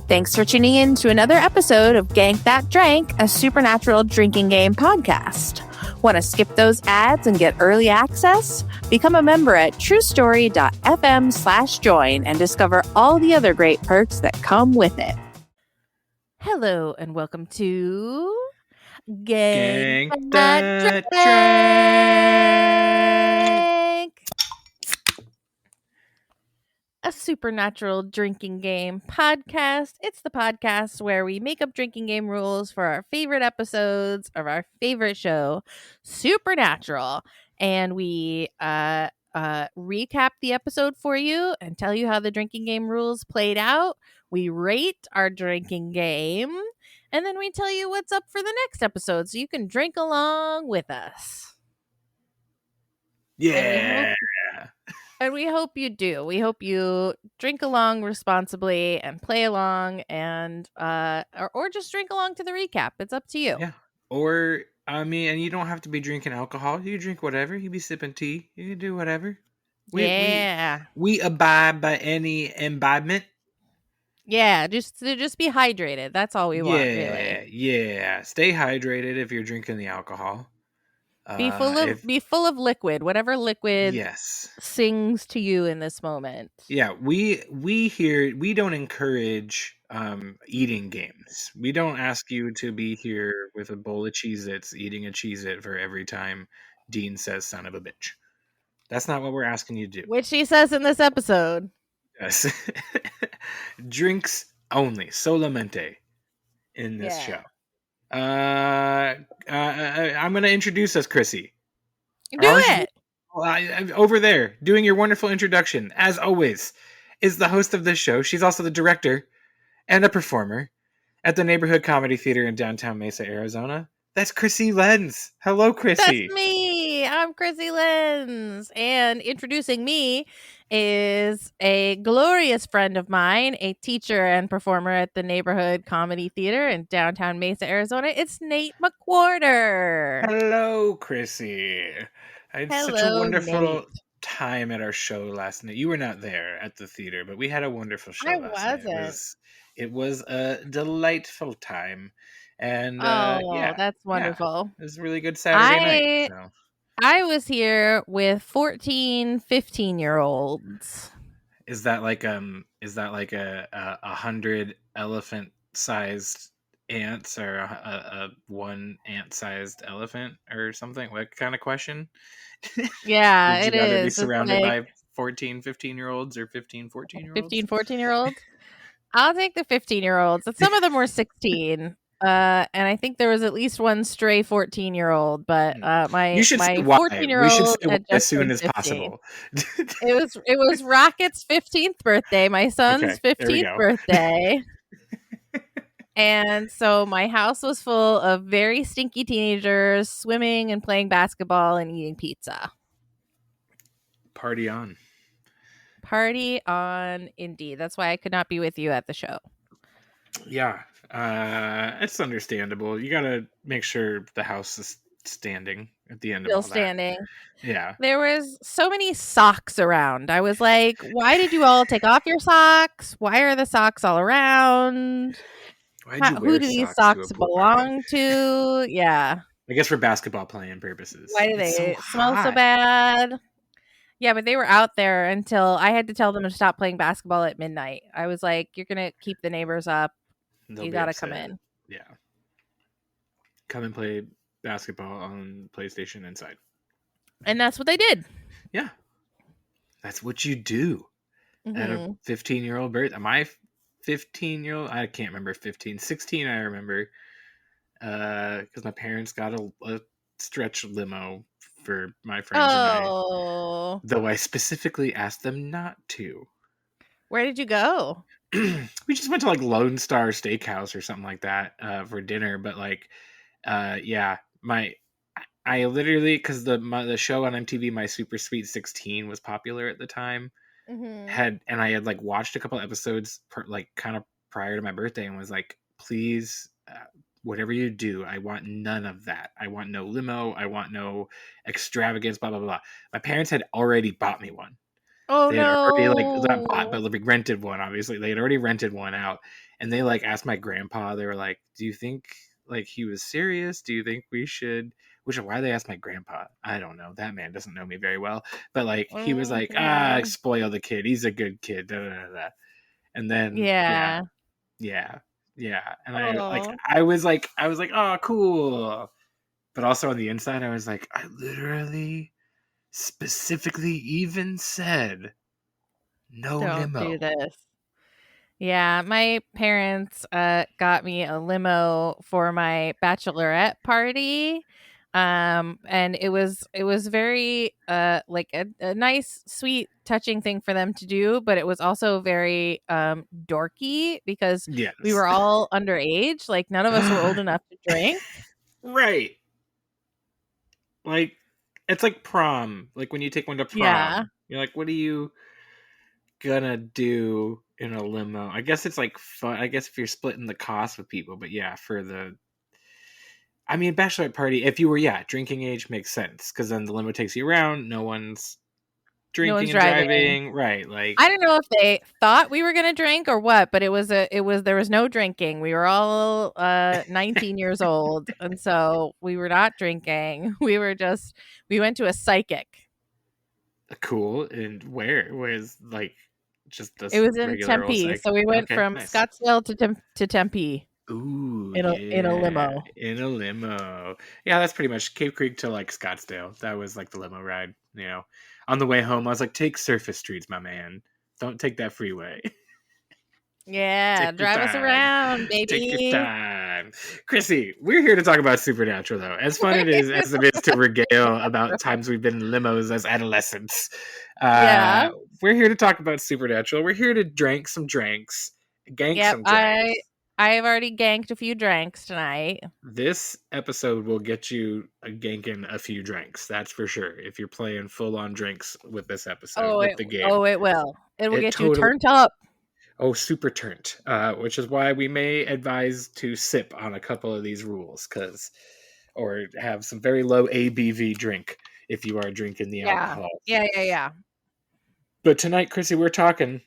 Thanks for tuning in to another episode of Gank That Drank, a supernatural drinking game podcast. Want to skip those ads and get early access? Become a member at truestory.fm/join and discover all the other great perks that come with it. Hello and welcome to Gank That Drank, a supernatural drinking game podcast. It's the podcast where we make up drinking game rules for our favorite episodes of our favorite show, Supernatural. And we recap the episode for you and tell you how the drinking game rules played out. We rate our drinking game, and then we tell you what's up for the next episode so you can drink along with us. Yeah. And we hope you do. We hope you drink along responsibly and play along and or just drink along to the recap. It's up to you. Yeah. Or and you don't have to be drinking alcohol. You drink whatever. You be sipping tea. You can do whatever. We abide by any imbibement. Yeah, just be hydrated. That's all we want, really. Yeah. Stay hydrated if you're drinking the alcohol. Be full of liquid, whatever liquid sings to you in this moment. Yeah, we don't encourage eating games. We don't ask you to be here with a bowl of Cheez-Its eating a Cheez-It for every time Dean says son of a bitch. That's not what we're asking you to do. Which he says in this episode. Yes. Drinks only, solamente in this show. I'm going to introduce us, Krissy. Do it! Over there, doing your wonderful introduction, as always, is the host of this show. She's also the director and a performer at the Neighborhood Comedy Theater in downtown Mesa, Arizona. That's Krissy Lenz. Hello, Krissy. That's me. I'm Krissy Lenz. And introducing me is a glorious friend of mine, a teacher and performer at the Neighborhood Comedy Theater in downtown Mesa, Arizona. It's Nate McWhortor. Hello, Krissy. I had such a wonderful time at our show last night. You were not there at the theater, but we had a wonderful show last night. It was a delightful time. And that's wonderful. It was a really good Saturday night. So. I was here with 14, 15-year-olds. Is that like a 100 elephant-sized ants or a one ant-sized elephant or something? What kind of question? Yeah, it is. Would you rather be surrounded by 14, 15-year-olds or 15, 14-year-olds? 15, 14-year-olds? I'll take the 15-year-olds. Some of them were 16. And I think there was at least one stray 14-year-old, but my 14-year-old had as soon as possible. It was Rocket's 15th birthday, my son's 15th birthday. And so my house was full of very stinky teenagers swimming and playing basketball and eating pizza. Party on. Party on, indeed. That's why I could not be with you at the show. Yeah. It's understandable. You gotta make sure the house is standing at the end of all that. Still standing. Yeah. There was so many socks around. I was like, why did you all take off your socks? Why are the socks all around? Who do these socks belong to? Yeah. I guess for basketball playing purposes. Why do they smell so bad? Yeah, but they were out there until I had to tell them to stop playing basketball at midnight. I was like, you're going to keep the neighbors up. You got to come in. Yeah. Come and play basketball on PlayStation inside. And that's what they did. Yeah. That's what you do at a 15-year-old birthday. My 15-year-old, I can't remember 15. 16, I remember. Because my parents got a stretch limo for my friends and I. Though I specifically asked them not to. Where did you go? We just went to like Lone Star Steakhouse or something like that for dinner. But I literally, because the show on MTV, My Super Sweet 16, was popular at the time. I had like watched a couple episodes kind of prior to my birthday and was like, please, whatever you do, I want none of that. I want no limo. I want no extravagance, blah, blah, blah. My parents had already bought me one. Oh, they had already not bought, but rented one, obviously. They had already rented one out. And they like asked my grandpa, they were like, do you think like he was serious? Do you think we should, which is why they asked my grandpa. I don't know. That man doesn't know me very well. But like he was like, Yeah. spoil the kid. He's a good kid. Da, da, da, da. And then Yeah. yeah. And Oh. I was like, oh cool. But also on the inside, I was like, I literally specifically even said no Don't do limo. this. Yeah, my parents got me a limo for my bachelorette party. And it was very like a nice, sweet, touching thing for them to do, but it was also very dorky because we Yes. were all underage, like none of us were old enough to drink. Right. Like it's like prom. Like when you take one to Yeah. prom, you're like, what are you gonna do in a limo? I guess it's like fun. I guess if you're splitting the cost with people, but yeah, for the I mean, bachelorette party, if you were, drinking age makes sense because then the limo takes you around. No one's No drinking one's and driving. driving. Right. Like, I don't know if they thought we were gonna drink or what, but there was no drinking. We were all 19 years old, and so we were not drinking. We went to a psychic. cool. And where's like just It this was in regular old Tempe, psych? so we went Okay, from nice. Scottsdale to Tempe Ooh, in a yeah. limo. In a limo. Yeah, that's pretty much Cape Creek to like Scottsdale. That was like the limo ride, you know. On the way home, I was like, take surface streets, my man. Don't take that freeway. Yeah, Take your drive us time. around, Take your baby. time. Krissy, we're here to talk about Supernatural, though. As fun as it is to regale about times we've been in limos as adolescents, Yeah. uh, we're here to talk about Supernatural. We're here to drink some drinks, gank Yep. some I drinks. I've already ganked a few drinks tonight. This episode will get you a ganking a few drinks. That's for sure. If you're playing full on drinks with this episode, with the game, It will. It will it get you totally turned up. super turnt, which is why we may advise to sip on a couple of these rules, or have some very low ABV drink if you are drinking the Yeah. alcohol. Yeah. But tonight, Krissy, we're talking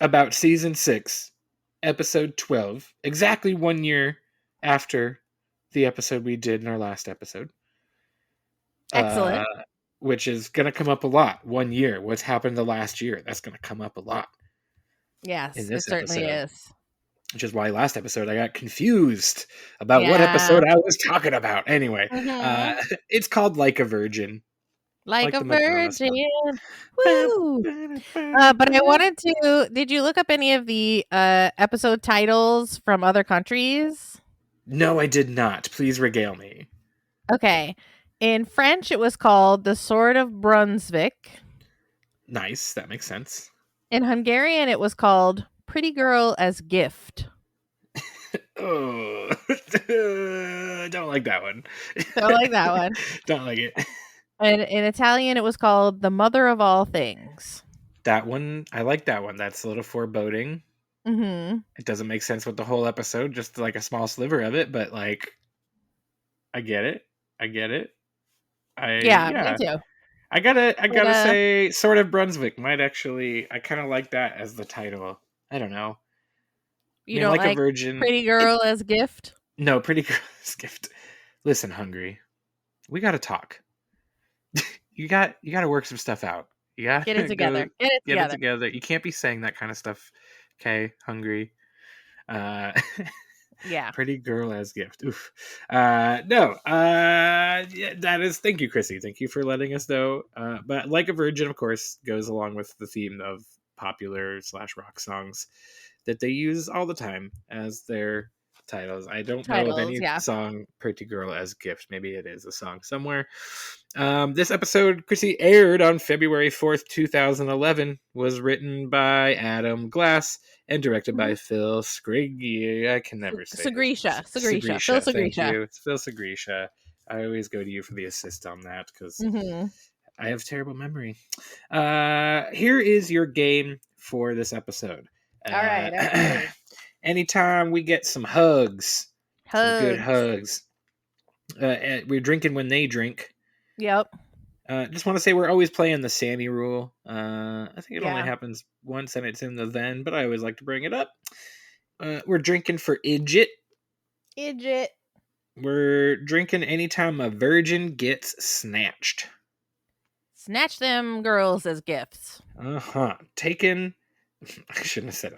about season 6, episode 12, exactly 1 year after the episode we did in our last episode. Excellent. Which is going to come up a lot. 1 year. What's happened the last year? That's going to come up a lot in Yes, it this certainly episode. is. Which is why last episode I got confused about what Yeah. episode I was talking about. Anyway, Mhm. it's called Like a Virgin. Like Like a the Madonna virgin. song. Woo! But I wanted to. Did you look up any of the episode titles from other countries? No, I did not. Please regale me. Okay. In French, it was called The Sword of Brunswick. Nice. That makes sense. In Hungarian, it was called Pretty Girl as Gift. Oh, don't like that one. So I like that one. Don't like it. And in Italian, it was called The Mother of All Things. That one, I like that one. That's a little foreboding. Mm-hmm. It doesn't make sense with the whole episode, just like a small sliver of it, but like, I get it. Yeah, me Yeah. too. I gotta say, Sword of Brunswick might actually. I kind of like that as the title. I don't know. I You mean, don't like a like virgin. Pretty Girl as Gift? No, pretty girl's gift. Listen, Hungry, we gotta talk. you got to work some stuff out. You got Get it to together. go Get it get it together. together. You can't be saying that kind of stuff. Okay, Hungry. Uh, Yeah. Pretty girl as gift. Oof. No. Yeah, that is. Thank you, Krissy. Thank you for letting us know. But Like a Virgin, of course, goes along with the theme of popular / rock songs that they use all the time as their titles. I don't know of Titles, any yeah. song Pretty Girl as Gift. Maybe it is a song somewhere. This episode, Krissy, aired on February 4th, 2011, was written by Adam Glass and directed by Phil Sgriggy. I can never say Sagrisha. his Sagrisha. Phil Thank Sagrisha. you. It's Phil Sagrisha. I always go to you for the assist on that because I have terrible memory. Here is your game for this episode. All right. Anytime we get some hugs. Some good hugs. We're drinking when they drink. Yep. Just want to say we're always playing the Sammy rule. I think it only Yeah. happens once and it's in the then, but I always like to bring it up. We're drinking for Idjit. Idjit. We're drinking anytime a virgin gets snatched. Snatch them girls as gifts. Taken. I shouldn't have said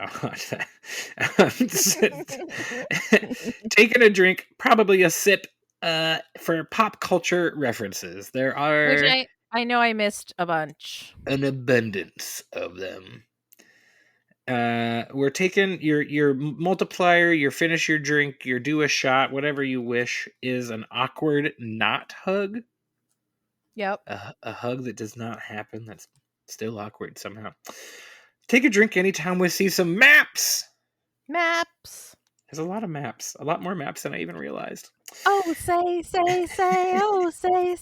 taking a drink, probably a sip. For pop culture references, there are which I know I missed a bunch. An abundance of them. We're taking your multiplier, your finish your drink, your do a shot, whatever you wish, is an awkward not hug. Yep. A hug that does not happen. That's still awkward somehow. Take a drink anytime we see some maps. Maps. There's a lot of maps. A lot more maps than I even realized. Oh, say. Oh, say.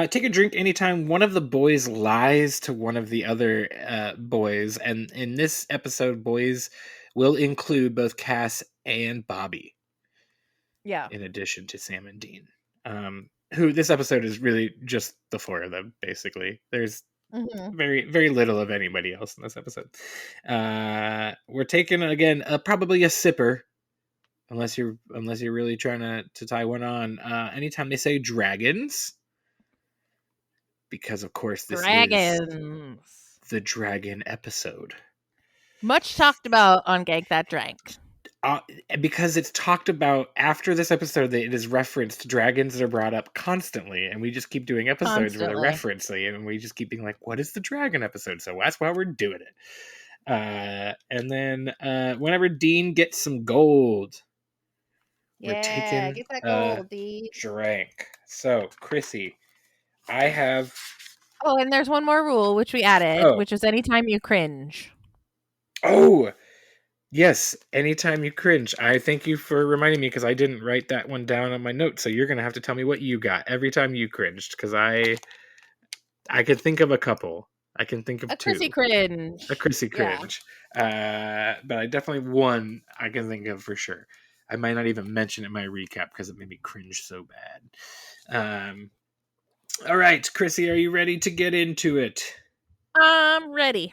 Take a drink anytime one of the boys lies to one of the other boys. And in this episode, boys will include both Cass and Bobby. Yeah. In addition to Sam and Dean. Who this episode is really just the four of them, basically. There's very, very little of anybody else in this episode. We're taking, again, probably a sipper. Unless you're really trying to tie one on. Anytime they say dragons. Because, of course, this is the dragon episode. Much talked about on Gank That Drank. Because it's talked about after this episode, it is referenced dragons that are brought up constantly. And we just keep doing episodes where they're referencing it. And we just keep being like, what is the dragon episode? So that's why we're doing it. And then whenever Dean gets some gold, we're taking get that gold, Dean. Drank. So, Krissy, I have... Oh, and there's one more rule, which we added, which is anytime you cringe. Oh, yes. Anytime you cringe. I thank you for reminding me because I didn't write that one down on my notes. So you're going to have to tell me what you got every time you cringed because I could think of a couple. I can think of two. A Krissy cringe. A Krissy cringe. Yeah. But I definitely one I can think of for sure. I might not even mention it in my recap because it made me cringe so bad. All right, Krissy, are you ready to get into it? I'm ready.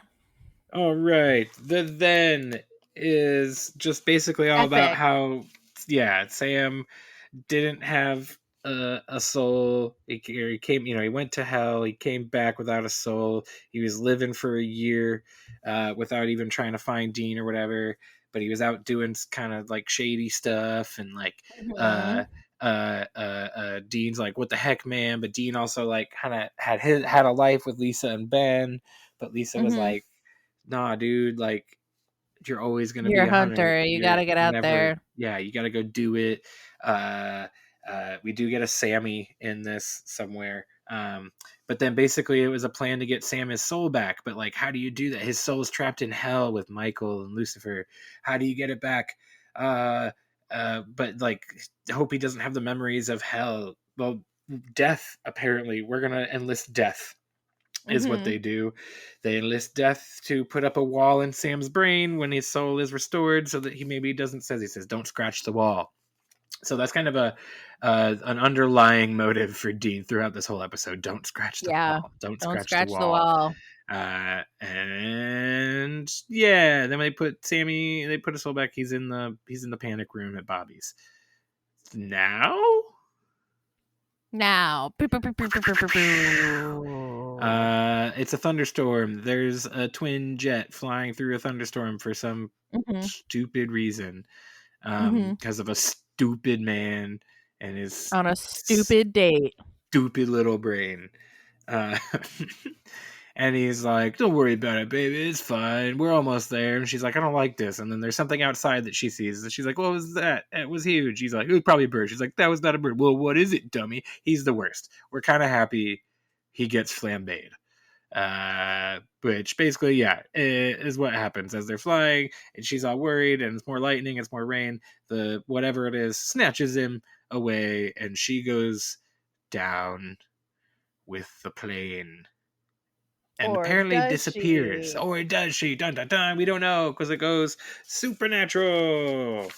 All right. The then is just basically all about how, Sam didn't have a soul. He came, he went to hell. He came back without a soul. He was living for a year without even trying to find Dean or whatever. But he was out doing kind of like shady stuff and like Dean's like, what the heck, man? But Dean also like kind of had a life with Lisa and Ben, but Lisa was like, nah, dude, like you're always gonna be a hunter. You gotta get out there. Yeah, you gotta go do it. We do get a Sammy in this somewhere. But then basically it was a plan to get Sam his soul back. But like, how do you do that? His soul's trapped in hell with Michael and Lucifer. How do you get it back? But like, hope he doesn't have the memories of hell. Well, death, apparently. We're gonna enlist death, is what they do. They enlist death to put up a wall in Sam's brain when his soul is restored, so that he says, don't scratch the wall. So that's kind of an underlying motive for Dean throughout this whole episode. Don't scratch the wall. Don't scratch the wall. And yeah, then they put his soul back. He's in the panic room at Bobby's. Now it's a thunderstorm. There's a twin jet flying through a thunderstorm for some stupid reason. Because of a stupid man and his on a stupid date. Stupid little brain. And he's like, don't worry about it, baby. It's fine. We're almost there. And she's like, I don't like this. And then there's something outside that she sees. And she's like, what was that? It was huge. He's like, it was probably a bird. She's like, that was not a bird. Well, what is it, dummy? He's the worst. We're kind of happy he gets flambéed. Which basically, is what happens as they're flying. And she's all worried. And it's more lightning. It's more rain. The whatever it is snatches him away. And she goes down with the plane. And apparently disappears. Or does she? Dun dun dun. We don't know because it goes supernatural.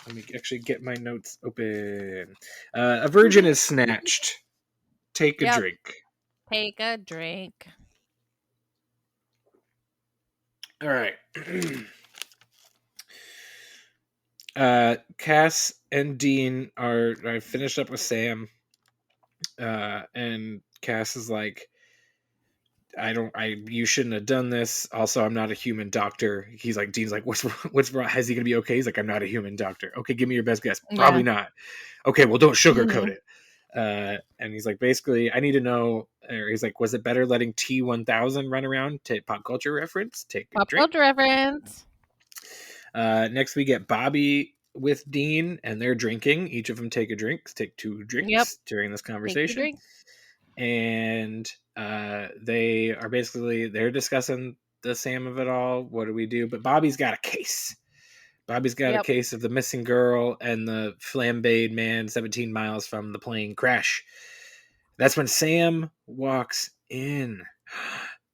Let me actually get my notes open. A virgin is snatched. Take a drink. Take a drink. All right. Cass and Dean are finished up with Sam. And Cass is like, you shouldn't have done this. Also, I'm not a human doctor. He's like, Dean's like, what's wrong? Is he gonna be okay? He's like, I'm not a human doctor. Okay, give me your best guess. Yeah. Probably not. Okay, well, don't sugarcoat it. And he's like, basically, I need to know. Or he's like, was it better letting T1000 run around? To pop culture reference. Take a Pop drink. culture reference. Next, we get Bobby with Dean, and they're drinking. Each of them take a drink. Take 2 drinks during this conversation. Drink. And they are basically they're discussing the Sam of it all. What do we do? But Bobby's got a case. Bobby's got a case of the missing girl and the flambéed man 17 miles from the plane crash. That's when Sam walks in.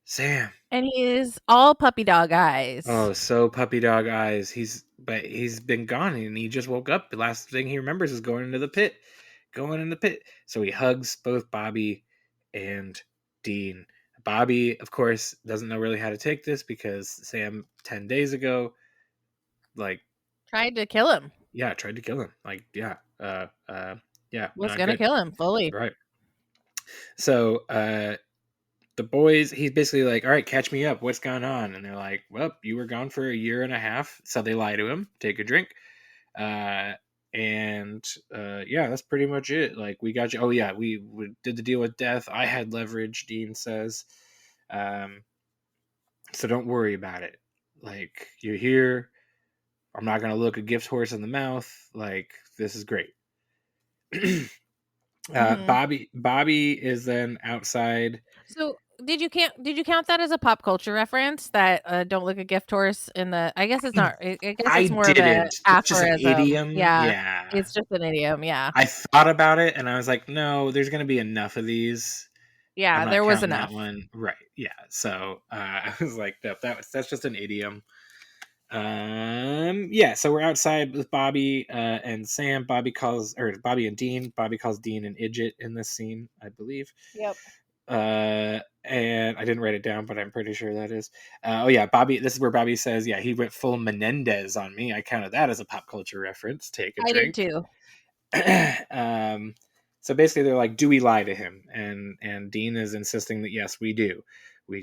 Sam. And he is all puppy dog eyes. Oh, so puppy dog eyes. He's been gone and he just woke up. The last thing he remembers is going into the pit. So he hugs both Bobby and Dean. Bobby, of course, doesn't know really how to take this because Sam 10 days ago, like, tried to kill him. Yeah, tried to kill him. Like, yeah, was gonna kill him fully. Right. So, the boys, he's basically like, all right, catch me up. What's going on? And they're like, well, you were gone for a year and a half. So they lie to him. Take a drink. Yeah, that's pretty much it. Like, we got you. Oh yeah, we did the deal with death. I had leverage, Dean says. So don't worry about it. Like, you're here. I'm not gonna look a gift horse in the mouth. Like, this is great. Bobby is then outside. So did you count that as a pop culture reference? That don't look a gift horse in the. I guess it's not. I guess it's more of an aphorism. It's just an idiom. Yeah, it's just an idiom. Yeah. I thought about it and I was like, no, there's gonna be enough of these. Yeah, there was enough. That one. Right. Yeah. So I was like, no, that's just an idiom. Yeah, so we're outside with Bobby and Sam. Bobby and Dean. Bobby calls Dean an idiot in this scene, I believe. Yep. And I didn't write it down, but I'm pretty sure that is. Oh yeah, Bobby. This is where Bobby says, "Yeah, he went full Menendez on me." I counted that as a pop culture reference. Take a drink. I did too. So basically, they're like, "Do we lie to him?" And Dean is insisting that yes, we do. We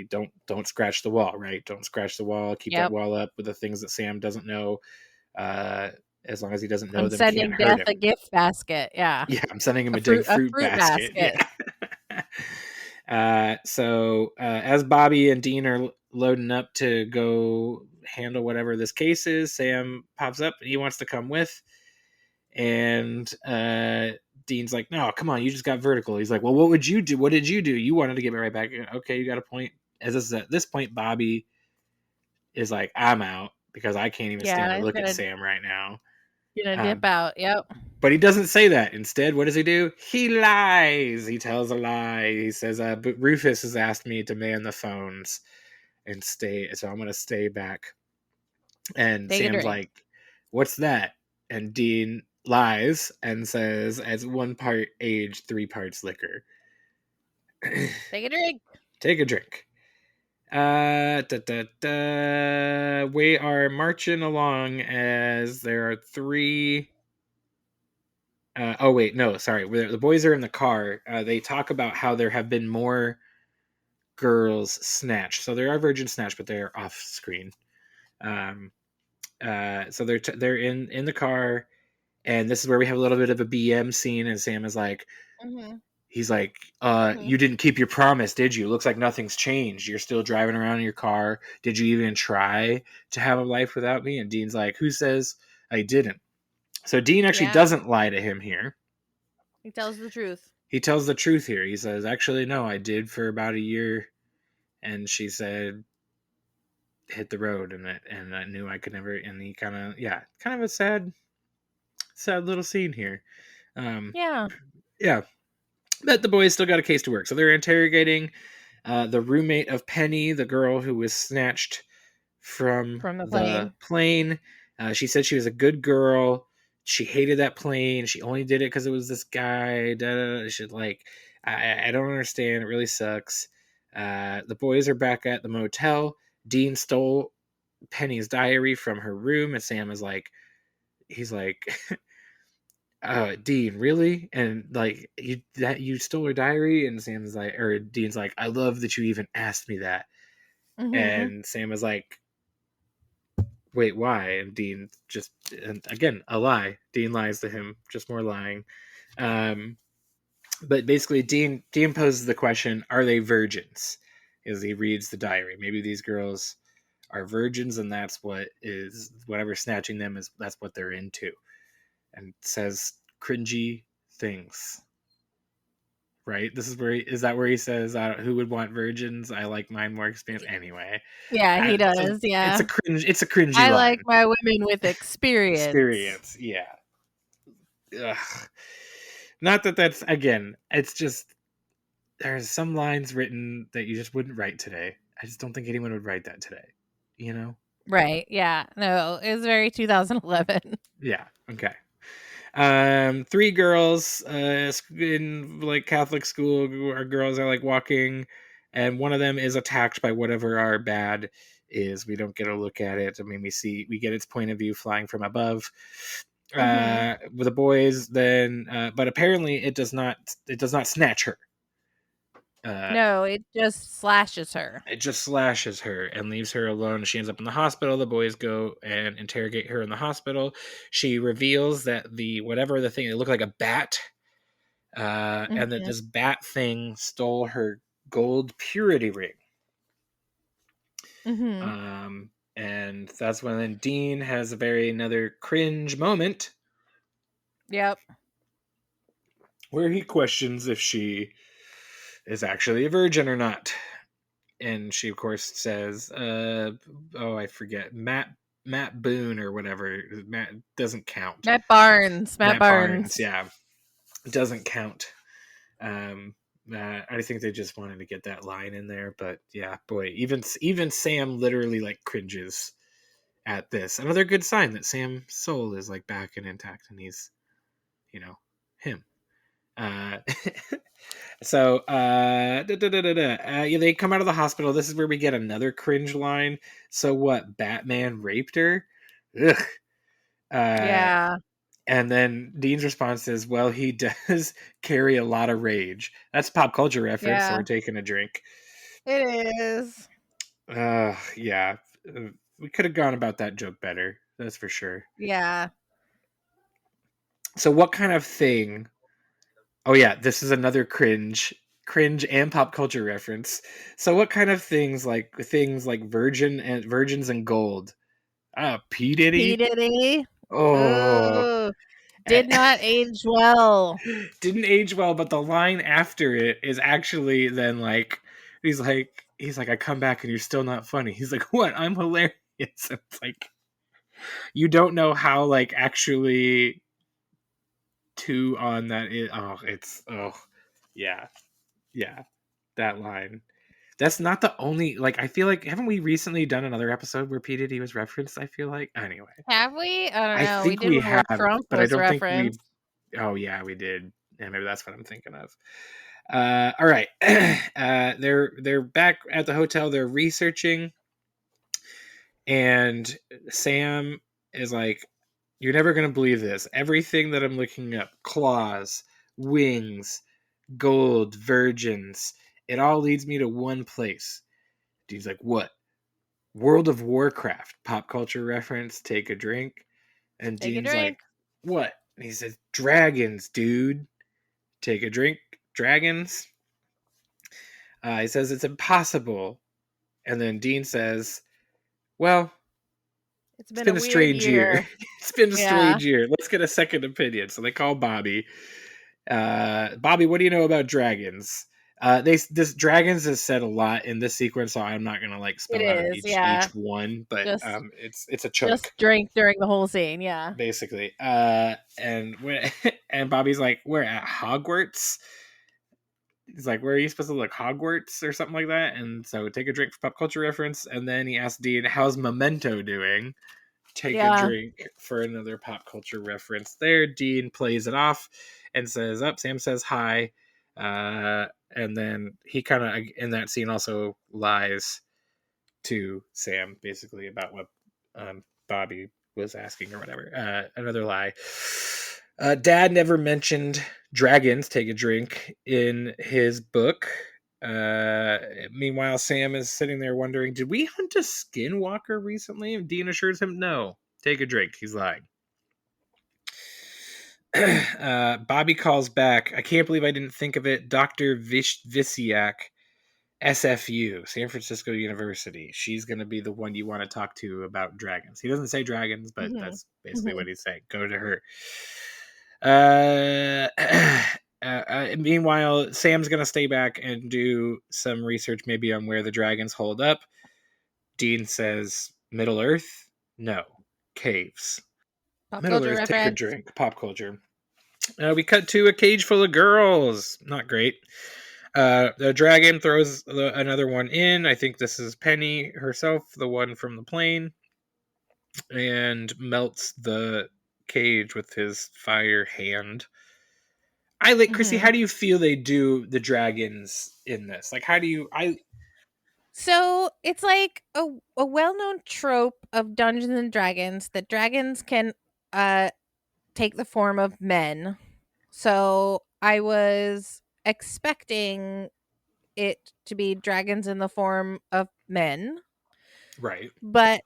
don't scratch the wall, right? Don't scratch the wall. Keep that wall up with the things that Sam doesn't know. As long as he doesn't know them, sending Death a gift basket. Yeah. Yeah, I'm sending him a fruit basket. Yeah. So as Bobby and Dean are loading up to go handle whatever this case is, Sam pops up and he wants to come with. And Dean's like, no, come on, you just got vertical. He's like, well, what would you do? What did you do? You wanted to get me right back. Okay, you got a point. At this point, Bobby is like, I'm out because I can't even stand to look at Sam right now. Gonna dip out. Yep. But he doesn't say that. Instead, what does he do? He lies. He tells a lie. He says, but Rufus has asked me to man the phones and stay, so I'm going to stay back. And Sam's like, what's that? And Dean lies and says, as 1 part age, 3 parts liquor. Take a drink. Take a drink. We are marching along as there are 3. Oh wait, no, sorry. The boys are in the car. They talk about how there have been more girls snatched. So there are virgin snatched, but they are off screen. So they're in the car, and this is where we have a little bit of a BM scene. And Sam is like, he's like, you didn't keep your promise, did you? Looks like nothing's changed. You're still driving around in your car. Did you even try to have a life without me? And Dean's like, who says I didn't? So Dean actually doesn't lie to him here. He tells the truth. He tells the truth here. He says, actually, no, I did for about a year. And she said, hit the road. And I knew I could never. And he kind of a sad little scene here. Yeah. But the boys still got a case to work. So they're interrogating the roommate of Penny, the girl who was snatched from the plane. She said she was a good girl. She hated that plane. She only did it because it was this guy. I don't understand. It really sucks. The boys are back at the motel, Dean stole Penny's diary from her room, and Sam is like, he's like, Dean, really? And like, you stole her diary? And Sam's like, or Dean's like, I love that you even asked me that. Mm-hmm. And Sam is like, wait, why? And Dean just, and again, a lie. Dean lies to him, just more lying. But basically, Dean poses the question: are they virgins? As he reads the diary, maybe these girls are virgins, and that's what is whatever snatching them is. That's what they're into, and says cringy things. Right? This is where is that where he says, "Who would want virgins? I like mine more experienced." Anyway, Yeah, he does. it's Yeah. a cringe. It's a cringy I like line. my women with experience. Experience, yeah. Ugh. Not that that's again. It's just there's some lines written that you just wouldn't write today. I just don't think anyone would write that today. You know? Right. Yeah. No, it was very 2011. Yeah. Okay. Three girls in like Catholic school. Our girls are like walking, and one of them is attacked by whatever our bad is. We don't get a look at it. I mean, we get its point of view flying from above. With the boys, then, but apparently it does not snatch her. No, it just slashes her. It just slashes her and leaves her alone. She ends up in the hospital. The boys go and interrogate her in the hospital. She reveals that whatever the thing, it looked like a bat, and that this bat thing stole her gold purity ring. And that's when then Dean has another cringe moment. Yep. Where he questions if she is actually a virgin or not. And she, of course, says, I forget, Matt Boone or whatever. Matt doesn't count. Matt Barnes. Yeah. Doesn't count. I think they just wanted to get that line in there. But yeah, boy, even Sam literally like cringes at this. Another good sign that Sam's soul is like back and intact and he's, him. So they come out of the hospital. This is where we get another cringe line. So what? Batman raped her? Ugh. Yeah. And then Dean's response is, well, he does carry a lot of rage. That's a pop culture reference, so we're taking a drink. It is. Yeah. We could have gone about that joke better. That's for sure. Yeah. So what kind of thing... Oh yeah, this is another cringe and pop culture reference. So what kind of things like virgins and gold? P. Diddy? P. Diddy. Oh. Did not age well. Didn't age well, but the line after it is actually then like he's like I come back and you're still not funny. He's like, what? I'm hilarious. It's like you don't know how like actually two on that is. Yeah, that line. That's not the only, like, I feel like, haven't we recently done another episode where P. Diddy was referenced? I feel like, anyway. Have we? I don't know. I think We did we one where have, Trump but I was don't think referenced. oh yeah, we did. Yeah, maybe that's what I'm thinking of. All right. They're back at the hotel. They're researching, and Sam is like, you're never going to believe this. Everything that I'm looking up, claws, wings, gold, virgins, it all leads me to one place. Dean's like, what? World of Warcraft, pop culture reference, take a drink. And Dean's like, what? And he says, dragons, dude. Take a drink. Dragons. He says it's impossible. And then Dean says, well, it's been a strange year. It's been a strange year. Let's get a second opinion. So they call Bobby. Bobby, what do you know about dragons? This dragons is said a lot in this sequence, so I'm not gonna like spell out each one, but it's a chunk. Just drink during the whole scene, yeah. Basically. And Bobby's like, we're at Hogwarts. He's like, where are you supposed to look? Hogwarts or something like that? And so take a drink for pop culture reference, and then he asks Dean, how's Memento doing? Take a drink for another pop culture reference there. Dean plays it off and says, Sam says hi. And then he kind of, in that scene, also lies to Sam, basically about what Bobby was asking or whatever. Another lie. Dad never mentioned dragons take a drink in his book. Meanwhile, Sam is sitting there wondering, did we hunt a skinwalker recently? And Dean assures him, no, take a drink. He's lying. Bobby calls back. I can't believe I didn't think of it. Dr. Visiak, SFU, San Francisco University. She's going to be the one you want to talk to about dragons. He doesn't say dragons, but that's basically what he's saying. Go to her. Meanwhile, Sam's going to stay back and do some research maybe on where the dragons hold up. Dean says, Middle Earth? No. Caves. Pop Middle culture Earth, reference. take a drink. Pop culture. We cut to a cage full of girls. Not great. The dragon throws another one in. I think this is Penny herself, the one from the plane, and melts the cage with his fire hand. Krissy, how do you feel they do the dragons in this? Like, how do you... So it's like a well-known trope of Dungeons and Dragons that dragons can take the form of men. So I was expecting it to be dragons in the form of men. Right. But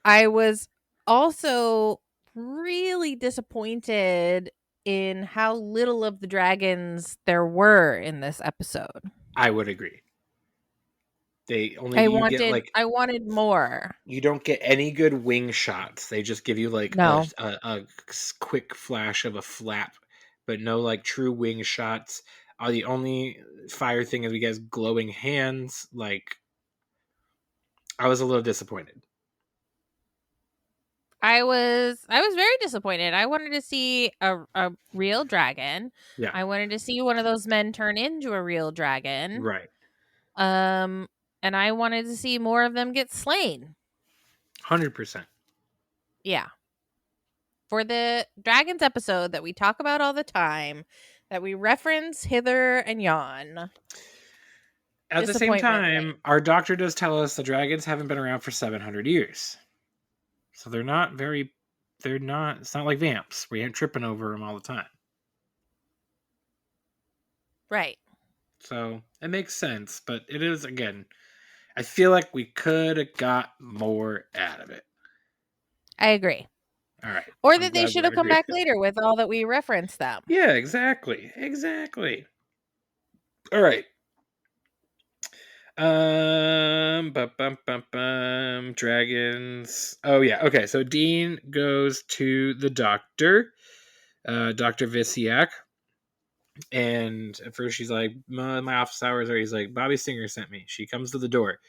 I was also really disappointed in how little of the dragons there were in this episode. I would agree. I wanted more. You don't get any good wing shots. They just give you like a quick flash of a flap, but no like true wing shots. The only fire thing is we get glowing hands. Like, I was a little disappointed. I was very disappointed. I wanted to see a real dragon. Yeah. I wanted to see one of those men turn into a real dragon. Right. And I wanted to see more of them get slain. 100%. Yeah. For the dragons episode that we talk about all the time, that we reference hither and yon. At the same time, our doctor does tell us the dragons haven't been around for 700 years. So it's not like vamps. We ain't tripping over them all the time. Right. So it makes sense, but it is, again, I feel like we could have got more out of it. I agree. All right. Or that they should have come back later with all that we referenced them. Yeah, exactly. All right. Dragons. Oh yeah. Okay. So Dean goes to the doctor, Dr. Visiak, and at first she's like, "My office hours are." He's like, "Bobby Singer sent me." She comes to the door.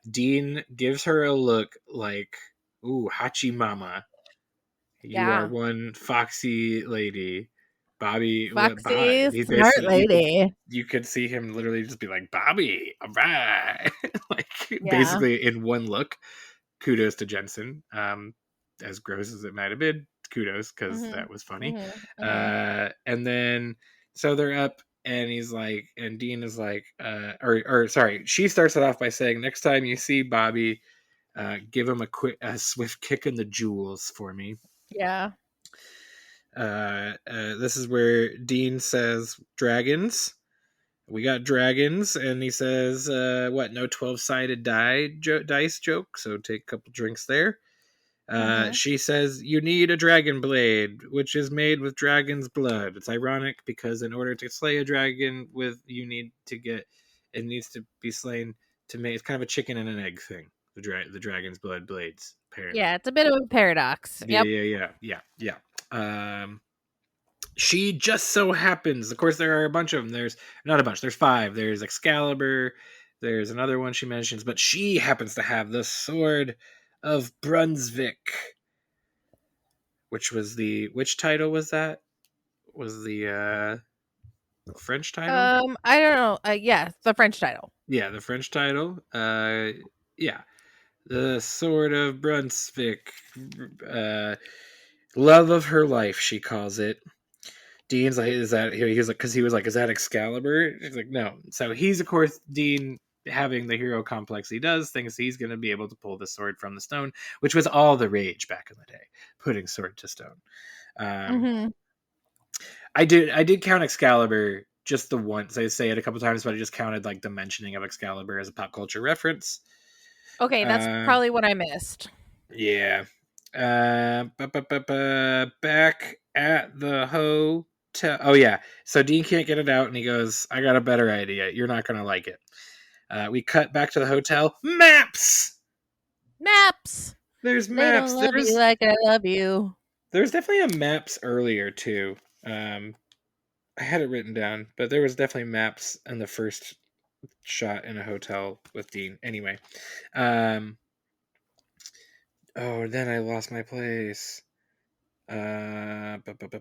Dean gives her a look like, "Ooh, Hachi Mama, you are one foxy lady." Bobby, smart lady. You could see him literally just be like, Bobby, all right. Basically in one look. Kudos to Jensen. As gross as it might have been, kudos, because that was funny. And then, so they're up, and he's like, and Dean is like, sorry, she starts it off by saying, next time you see Bobby, give him a swift kick in the jewels for me. Yeah. This is where Dean says dragons. We got dragons, and he says, no 12-sided dice joke, so take a couple drinks there. She says, you need a dragon blade, which is made with dragon's blood. It's ironic because in order to slay a dragon it needs to be slain to make, it's kind of a chicken and an egg thing. The dragon's blood blades, apparently. Yeah, it's a bit of a paradox. Yeah. She just so happens, of course there are a bunch of them, there's 5, there's Excalibur, there's another one she mentions, but she happens to have the Sword of Brunswick, which title was that? Was the French title? I don't know. Yeah, the French title. Yeah, the French title. Yeah. The Sword of Brunswick. Love of her life, she calls it. Dean's like, is that, he was like, because he was like, is that Excalibur? He's like, no. So he's, of course, Dean having the hero complex he does, thinks he's going to be able to pull the sword from the stone, which was all the rage back in the day, putting sword to stone. Mm-hmm. I did count Excalibur just the once. I say it a couple times, but I just counted like the mentioning of Excalibur as a pop culture reference. Okay, that's probably what I missed. Yeah. Back at the hotel. Oh yeah. So Dean can't get it out, and he goes, "I got a better idea. You're not gonna like it." We cut back to the hotel. Maps. Maps. There's They don't maps. love you like I love you. There's definitely a maps earlier too. I had it written down, but there was definitely maps in the first shot in a hotel with Dean. Anyway, oh, then I lost my place.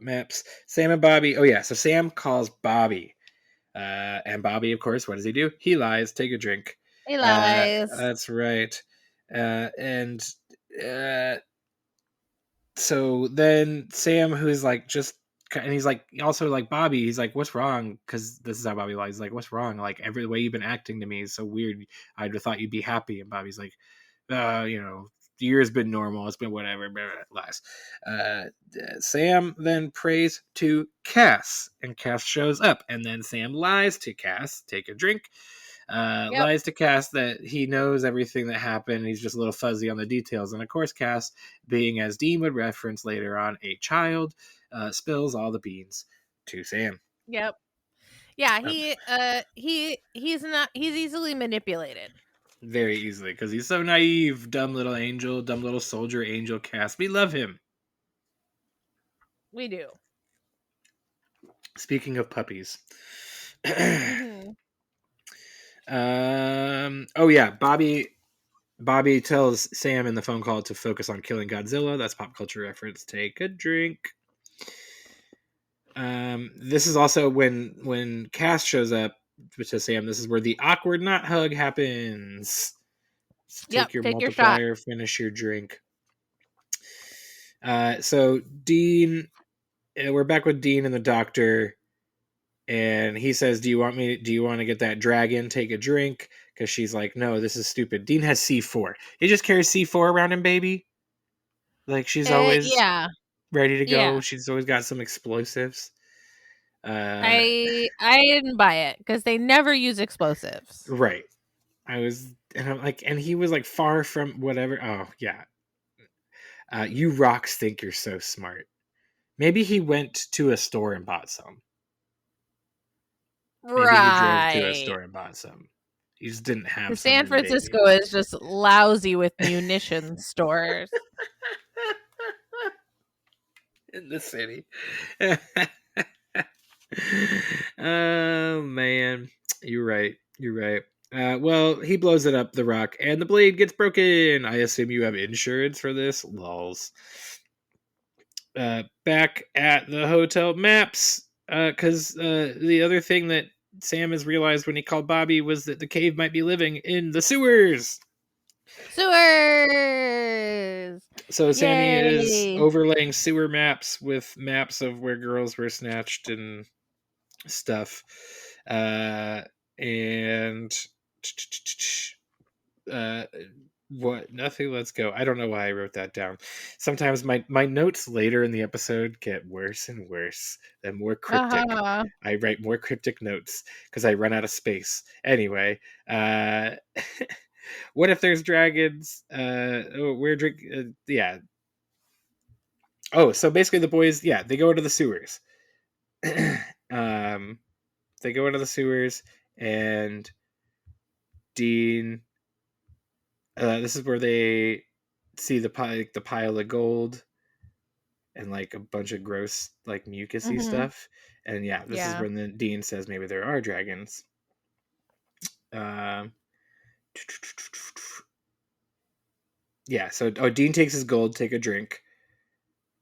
Maps. Sam and Bobby. Oh yeah, so Sam calls Bobby, and Bobby, of course, what does he do? He lies. Take a drink. He lies. That's right. And so then Sam, who's like just, and he's like also like Bobby, he's like, what's wrong? Because this is how Bobby lies. He's like, what's wrong? Like every way you've been acting to me is so weird. I'd have thought you'd be happy. And Bobby's like, the year's been normal. It's been whatever. Blah, blah, lies. Sam then prays to Cass, and Cass shows up, and then Sam lies to Cass. Take a drink. Lies to Cass that he knows everything that happened. He's just a little fuzzy on the details. And of course, Cass, being as Dean would reference later on, a child, spills all the beans to Sam. Yep. Yeah, he's easily manipulated. Very easily, because he's so naive. Dumb little angel, dumb little soldier angel Cass. We love him. We do. Speaking of puppies. Mm-hmm. Oh yeah, Bobby tells Sam in the phone call to focus on killing Godzilla. That's pop culture reference. Take a drink. This is also when Cass shows up to Sam. This is where the awkward not hug happens. So take your multiplier, your finish your drink. So Dean, we're back with Dean and the doctor, and he says, do you want to get that dragon? Take a drink. Because she's like, no, this is stupid. Dean has C4. He just carries C4 around him, baby. Like, she's always ready to go. Yeah. She's always got some explosives. I didn't buy it because they never use explosives. Right. I'm like, and he was like far from whatever. Oh, yeah. You rocks think you're so smart. Maybe he went to a store and bought some. Maybe he drove to a store and bought some. He just didn't have. San Francisco is just lousy with munition stores. In the city. Oh man, you're right. Well, he blows it up, the rock, and the blade gets broken. I assume you have insurance for this. Lols. Back at the hotel, maps. Because the other thing that Sam has realized when he called Bobby was that the cave might be living in the sewers. So Sammy is overlaying sewer maps with maps of where girls were snatched and stuff. What? Nothing. Let's go. I don't know why I wrote that down. Sometimes my notes later in the episode get worse and worse and more cryptic. I write more cryptic notes because I run out of space. Anyway, what if there's dragons? Yeah. Oh, so basically the boys, they go into the sewers. They go into the sewers, and Dean. This is where they see the pile of gold and like a bunch of gross like mucusy stuff, and this is when the Dean says maybe there are dragons. So Dean takes his gold, take a drink.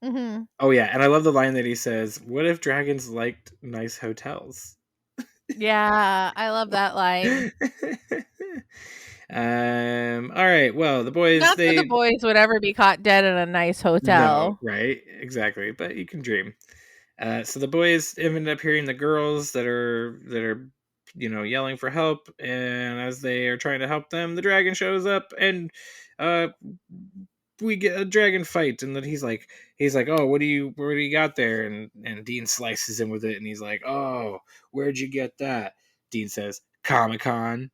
Mm-hmm. Oh yeah, and I love the line that he says, "What if dragons liked nice hotels?" Yeah, I love that line. All right. Well, the boys. Not that the boys would ever be caught dead in a nice hotel. No, right? Exactly. But you can dream. So the boys ended up hearing the girls that are yelling for help. And as they are trying to help them, the dragon shows up, and we get a dragon fight. And then he's like, oh, what do you got there? And Dean slices him with it, and he's like, oh, where'd you get that? Dean says, Comic-Con.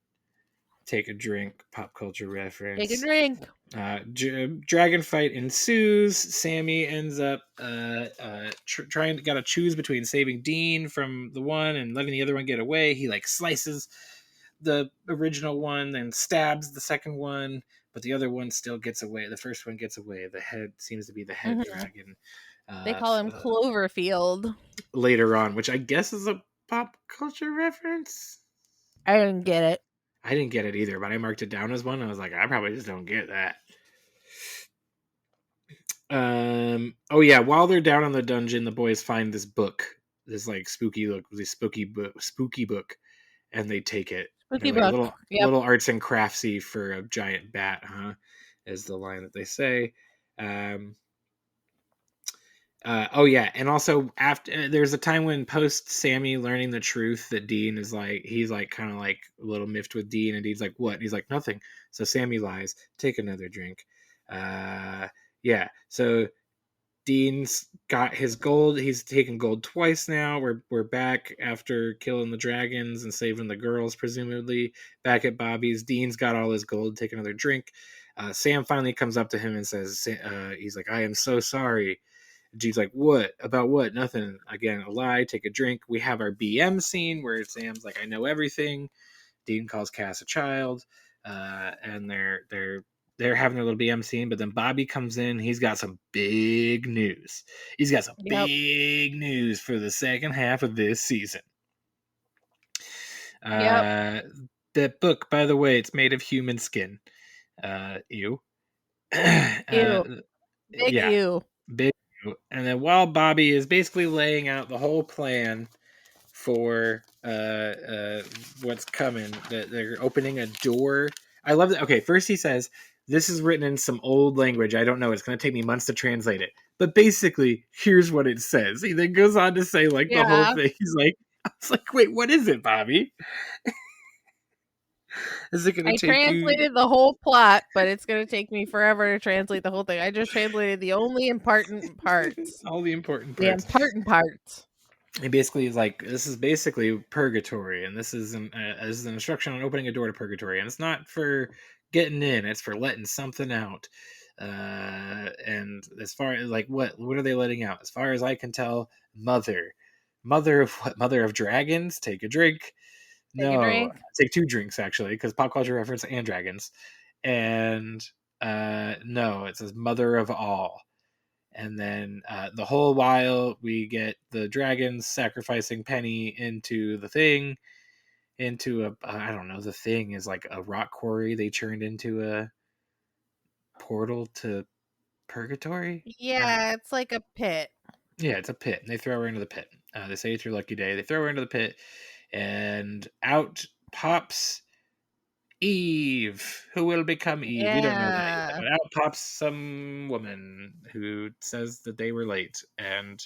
Take a drink. Pop culture reference. Take a drink. Dragon fight ensues. Sammy ends up trying to gotta choose between saving Dean from the one and letting the other one get away. He like slices the original one and stabs the second one, but the other one still gets away. The first one gets away. The head seems to be the head dragon. They call him Cloverfield Later on, which I guess is a pop culture reference. I didn't get it. I didn't get it either, but I marked it down as one. I was like, I probably just don't get that. Oh yeah, while they're down in the dungeon, the boys find this book, this like spooky book, and they take it. Spooky like, book. Little arts and craftsy for a giant bat, huh? Is the line that they say. Oh yeah, and also after there's a time when post Sammy learning the truth that Dean is like, he's like kind of like a little miffed with Dean, and Dean's like, what? And he's like, nothing. So Sammy lies. Take another drink. Yeah. So Dean's got his gold. He's taken gold twice now. We're back after killing the dragons and saving the girls, presumably back at Bobby's. Dean's got all his gold. Take another drink. Sam finally comes up to him and says, he's like, I am so sorry. Dean's like, what? About what? Nothing. Again, a lie. Take a drink. We have our BM scene where Sam's like, I know everything. Dean calls Cass a child, and they're having their little BM scene. But then Bobby comes in. He's got some big news. He's got some big news for the second half of this season. That book, by the way, it's made of human skin. Ew. Ew. Big ew. Big. And then while Bobby is basically laying out the whole plan for what's coming, that they're opening a door. I love that. Okay, first he says, this is written in some old language. I don't know. It's going to take me months to translate it. But basically, here's what it says. He then goes on to say like the whole thing. He's like, I was like, wait, what is it, Bobby? Is it going to take translated the whole plot, but it's going to take me forever to translate the whole thing. I just translated the only important parts. All the important parts. The important parts. He basically is like, this is basically purgatory, and this is an instruction on opening a door to purgatory, and it's not for getting in; it's for letting something out. And as far as like what are they letting out? As far as I can tell, mother of what? Mother of dragons. Take a drink. Take 2 drinks actually, because pop culture reference and dragons. And no, it says mother of all. And then the whole while we get the dragons sacrificing Penny into the thing, into a I don't know. The thing is like a rock quarry they turned into a portal to purgatory. Yeah, it's like a pit. Yeah, it's a pit, and they throw her into the pit. They say it's your lucky day. They throw her into the pit, and out pops Eve, who will become Eve. We don't know that yet, but out pops some woman who says that they were late. And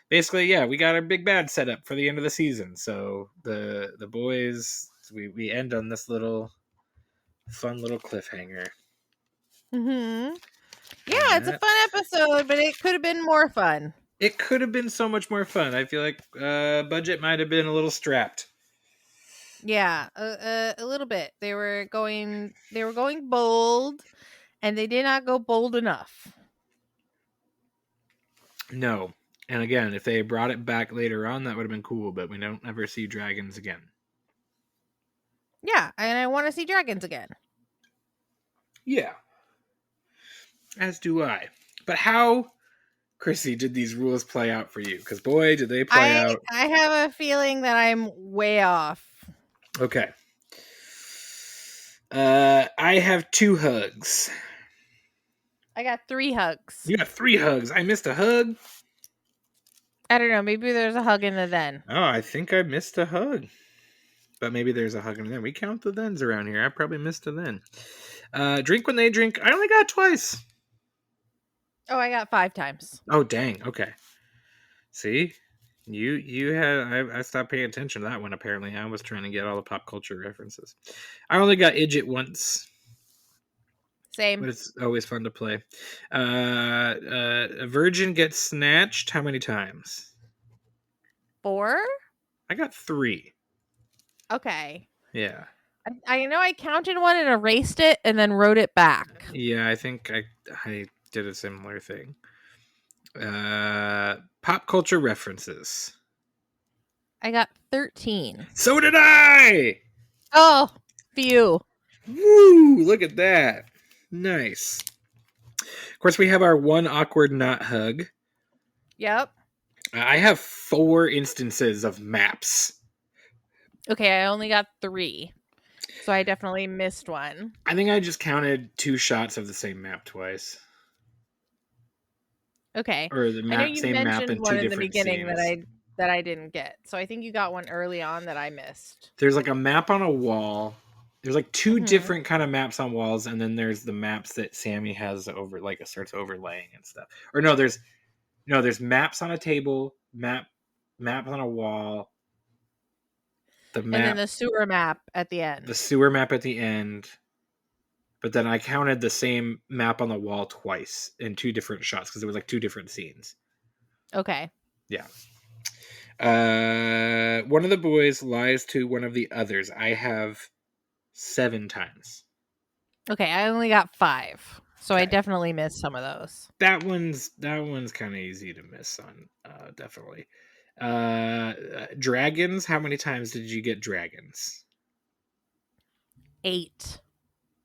basically, yeah, we got our big bad set up for the end of the season. So the boys, we end on this little fun little cliffhanger. Mm-hmm. Yeah, it's a fun episode, but it could have been more fun. It could have been so much more fun. I feel like budget might have been a little strapped. Yeah, a little bit. They were going bold, and they did not go bold enough. No. And again, if they brought it back later on, that would have been cool, but we don't ever see dragons again. Yeah, and I want to see dragons again. Yeah. As do I. But how, Krissy, did these rules play out for you? Because boy, did they play out. I have a feeling that I'm way off. Okay. I have 2 hugs. I got 3 hugs. You got 3 hugs. I missed a hug. I don't know. Maybe there's a hug in the then. Oh, I think I missed a hug. But maybe there's a hug in the then. We count the thens around here. I probably missed a then. Drink when they drink. I only got twice. Oh, I got 5 times. Oh, dang. Okay. See? You had I stopped paying attention to that one. Apparently, I was trying to get all the pop culture references. I only got Idjit once, Same. but it's always fun to play. A virgin gets snatched. How many times? 4? I got 3. Okay. Yeah. I know I counted one and erased it and then wrote it back. Yeah, I think I did a similar thing. Pop culture references. I got 13. So did I! Oh, phew. Woo! Look at that. Nice. Of course, we have our one awkward not hug. Yep. I have 4 instances of maps. Okay, I only got 3. So I definitely missed one. I think I just counted 2 shots of the same map twice. Okay. Or the I know map, you same map mentioned in 2 one in the different beginning scenes. that I didn't get. So I think you got one early on that I missed. There's like a map on a wall. There's like 2 Mhm. different kind of maps on walls, and then there's the maps that Sammy has over, like, starts overlaying and stuff. Or there's maps on a table, maps on a wall, And then the sewer map at the end. the sewer map at the end. But then I counted the same map on the wall twice in 2 different shots because it was like 2 different scenes. Okay. Yeah. One of the boys lies to one of the others. I have 7 times. Okay, I only got 5. So I Okay. definitely missed some of those. That one's kind of easy to miss on. Definitely. Dragons. How many times did you get dragons? 8.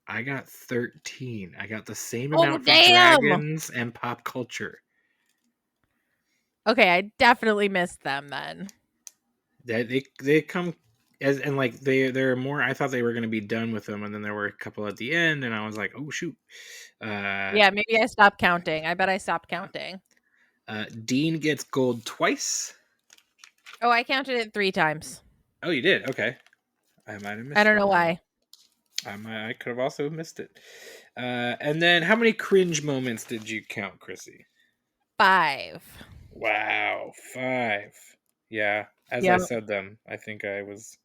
I got 13. I got the same Oh, amount for damn! dragons and pop culture. Okay, I definitely missed them then. They come as, and like they're more. I thought they were going to be done with them, and then there were a couple at the end, and I was like, oh shoot. Yeah, maybe I stopped counting. I bet I stopped counting. Dean gets gold twice. Oh, I counted it 3 times. Oh, you did? Okay. I might have missed. I don't know why. I could have also missed it. And then how many cringe moments did you count, Krissy? 5. Wow, 5. Yeah, as I Yep. said them, I think I was.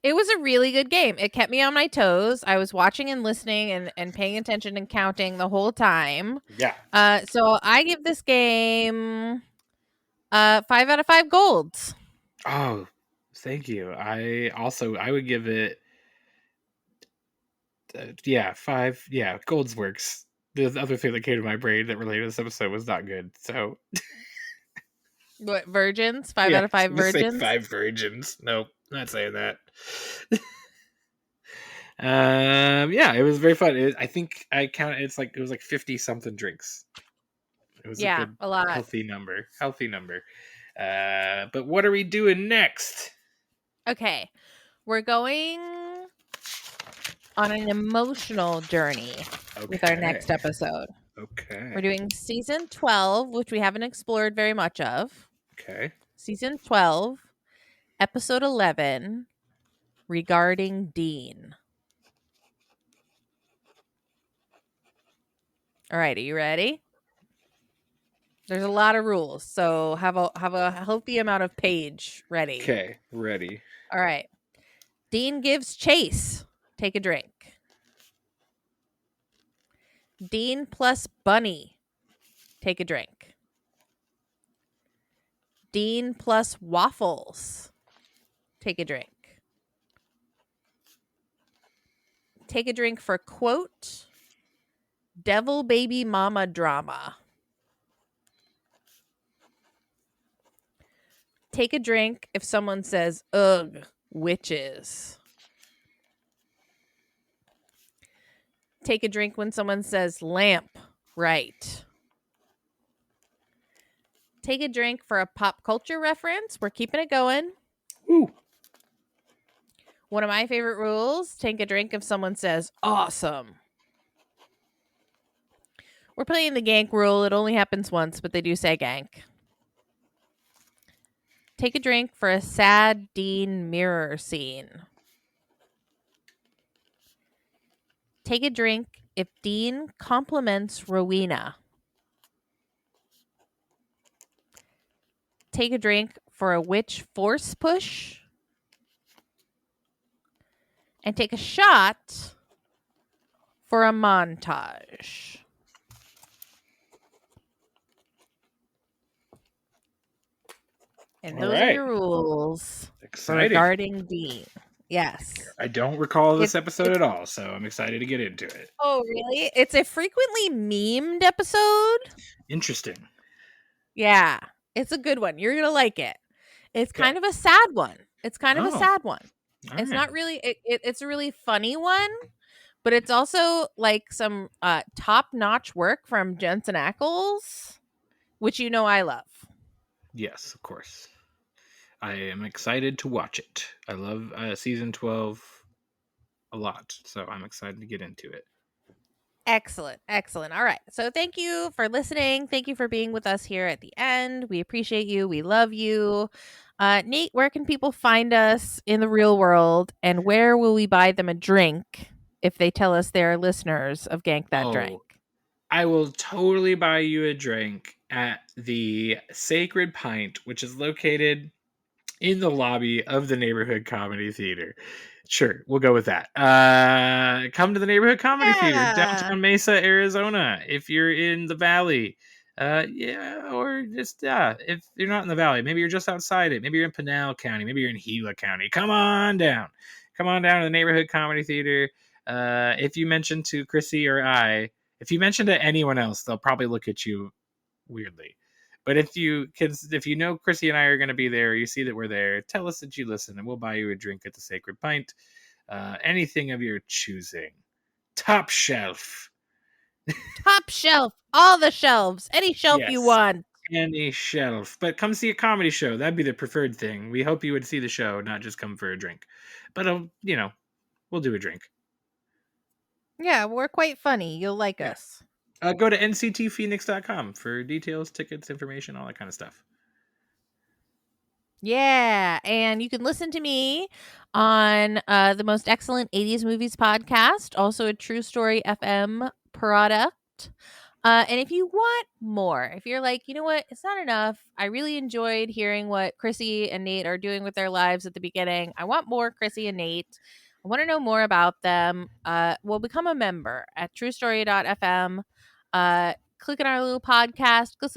It was a really good game. It kept me on my toes. I was watching and listening and paying attention and counting the whole time. Yeah. So I give this game 5 out of 5 golds. Oh, thank you. I would give it 5. Yeah, golds works. The other thing that came to my brain that related to this episode was not good. So What, virgins? 5 out of 5 just say virgins? 5 virgins. Nope, not saying that. Yeah, it was very fun. I think I counted. It was like 50 something drinks. It was a good, a lot. healthy number. But what are we doing next? Okay, we're going on an emotional journey with our next episode. Okay. We're doing season 12, which we haven't explored very much of. Okay. Season 12, episode 11, regarding Dean. All right, are you ready? There's a lot of rules, so have a healthy amount of page ready. Okay, ready. All right. Dean gives chase. Take a drink. Dean plus Bunny. Take a drink. Dean plus Waffles. Take a drink. Take a drink for quote, Devil Baby Mama drama. Take a drink if someone says, ugh, witches. Take a drink when someone says lamp, right. Take a drink for a pop culture reference. We're keeping it going. Ooh. One of my favorite rules, take a drink if someone says awesome. We're playing the gank rule. It only happens once, but they do say gank. Take a drink for a sad Dean mirror scene. Take a drink if Dean compliments Rowena. take a drink for a witch force push. And take a shot for a montage. And those are your rules regarding Dean. Yes. I don't recall this episode at all, so I'm excited to get into it. Oh, really? It's a frequently memed episode. Interesting. Yeah. It's a good one. You're going to like it. It's kind of a sad one. It's not really, it's a really funny one, but it's also like some top-notch work from Jensen Ackles, which you know I love. Yes, of course. I am excited to watch it. I love season 12 a lot, so I'm excited to get into it. Excellent. All right. So thank you for listening. Thank you for being with us here at the end. We appreciate you. We love you. Nate, where can people find us in the real world, and where will we buy them a drink if they tell us they're listeners of Gank That Drank? I will totally buy you a drink at the Sacred Pint, which is located in the lobby of the Neighborhood Comedy Theater. Sure, we'll go with that. Come to the Neighborhood Comedy Theater, downtown Mesa, Arizona. If you're in the Valley, or just if you're not in the Valley, maybe you're just outside it. Maybe you're in Pinal County. Maybe you're in Gila County. Come on down to the Neighborhood Comedy Theater. If you mention to Krissy or if you mention to anyone else, they'll probably look at you weirdly. But if you know Krissy and I are going to be there, you see that we're there, tell us that you listen, and we'll buy you a drink at the Sacred Pint. Anything of your choosing. Top shelf. Top shelf. All the shelves. Any shelf you want. Any shelf. But come see a comedy show. That'd be the preferred thing. We hope you would see the show, not just come for a drink. But, we'll do a drink. Yeah, we're quite funny. You'll like us. Go to nctphoenix.com for details, tickets, information, all that kind of stuff. Yeah, and you can listen to me on the Most Excellent 80s Movies podcast, also a True Story FM product. And if you want more, if you're like, you know what, it's not enough. I really enjoyed hearing what Krissy and Nate are doing with their lives at the beginning. I want more Krissy and Nate. I want to know more about them. Well, become a member at truestory.fm. Click on our little podcast, click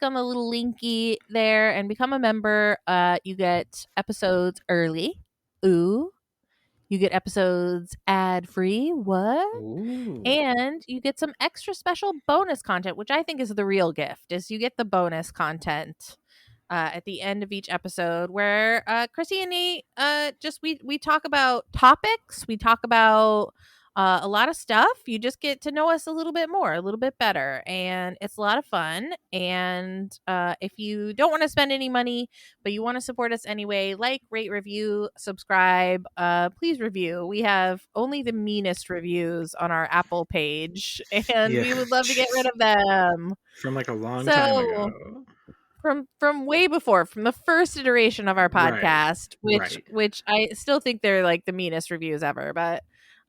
on the little linky there and become a member. You get episodes early. Ooh. You get episodes ad-free. What? Ooh. And you get some extra special bonus content, which I think is the real gift, is you get the bonus content at the end of each episode where Krissy and Nate we talk about topics. We talk about a lot of stuff. You just get to know us a little bit more, a little bit better, and it's a lot of fun. And if you don't want to spend any money but you want to support us anyway, like, rate, review, subscribe, please review. We have only the meanest reviews on our Apple page, and we would love to get rid of them from like a long time ago. From way before, from the first iteration of our podcast, which I still think they're like the meanest reviews ever, but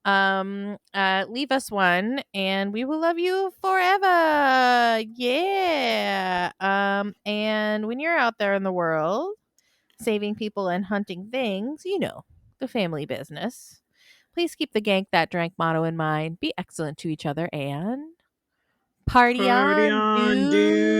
leave us one and we will love you forever. Yeah. And when you're out there in the world saving people and hunting things, the family business, please keep the Gank That Drank motto in mind. Be excellent to each other and party on, dudes.